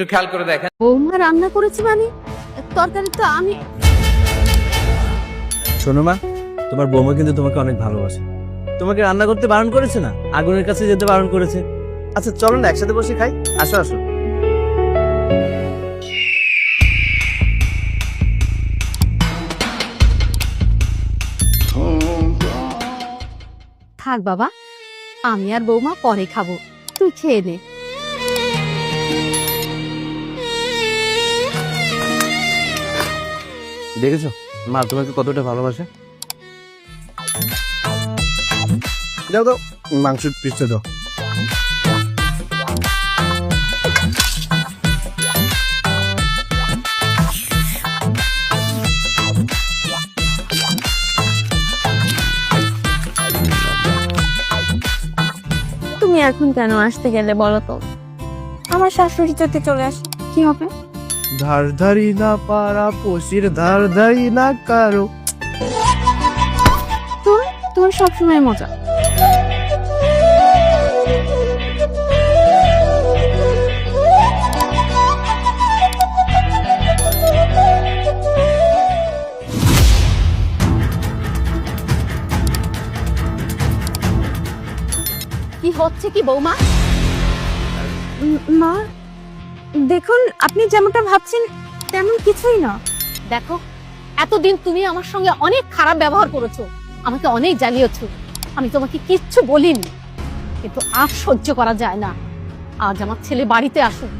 একটু খেয়াল করে দেখেন। বৌমা রান্না করেছে মানে তরকারি তো আমি। শোনো মা, তোমার বৌমা কিন্তু তোমাকে অনেক ভালোবাসে। তোমাকে রান্না করতে বারণ করেছে না, আগুনের কাছে যেতে বারণ করেছে। আচ্ছা চলো না একসাথে বসে খাই, আসো আসো। থাক বাবা, আমি আর বৌমা পরে খাবো, তুই খেয়ে নে। দেখেছো মা তোমাকে কতটা ভালোবাসে। দাও দাও মাংস পিসটা দাও। তুমি এখন কেন আসতে গেলে বলো তো? আমার শাশুড়ি যদি চলে আসে কি হবে? ধার ধারি না পারা পশির ধার ধারি না কারো। তোর সবসময় মজা। কি হচ্ছে কি বৌমা? মা দেখুন, আপনি যেমনটা ভাবছেন তেমন কিছুই না। দেখো, এতদিন তুমি আমার সঙ্গে অনেক খারাপ ব্যবহার করেছো, আমাকে অনেক জ্বালিয়েছো। আমি তোমাকে কিচ্ছু বলিনি, কিন্তু আর সহ্য করা যায় না। আজ আমার ছেলে বাড়িতে আসুক,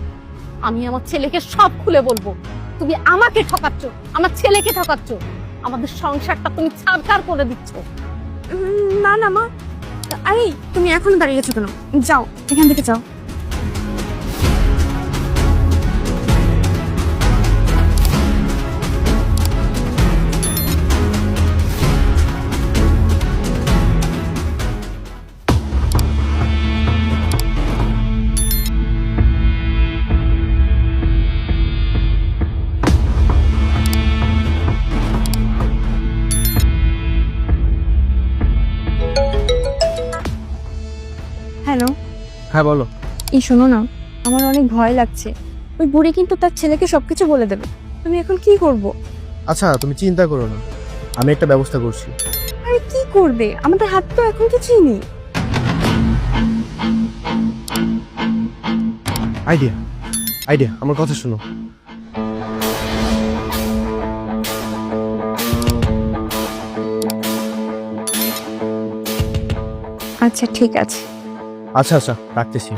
আমি আমার ছেলেকে সব খুলে বলবো। তুমি আমাকে ঠকাচ্ছ, আমার ছেলেকে ঠকাচ্ছ, আমাদের সংসারটা তুমি ছাড়খাড় করে দিচ্ছ। না না মা, আরে তুমি এখন দাঁড়িয়ে গেছো কেন? যাও, এখান থেকে যাও। হ্যালো। হ্যাঁ বলো। এই শোনো না, আমার অনেক ভয় লাগছে। ওই বুড়ি কিন্তু তার ছেলেকে সবকিছু বলে দেবে। তুমি এখন কি করব? আচ্ছা তুমি চিন্তা করো না, আমি একটা ব্যবস্থা করছি। আরে কি করবে? আমাদের হাত তো এখন কিছুই নেই। আইডিয়া আইডিয়া, আমার কথা শোনো। আচ্ছা ঠিক আছে। আচ্ছা আচ্ছা রাখতেছি।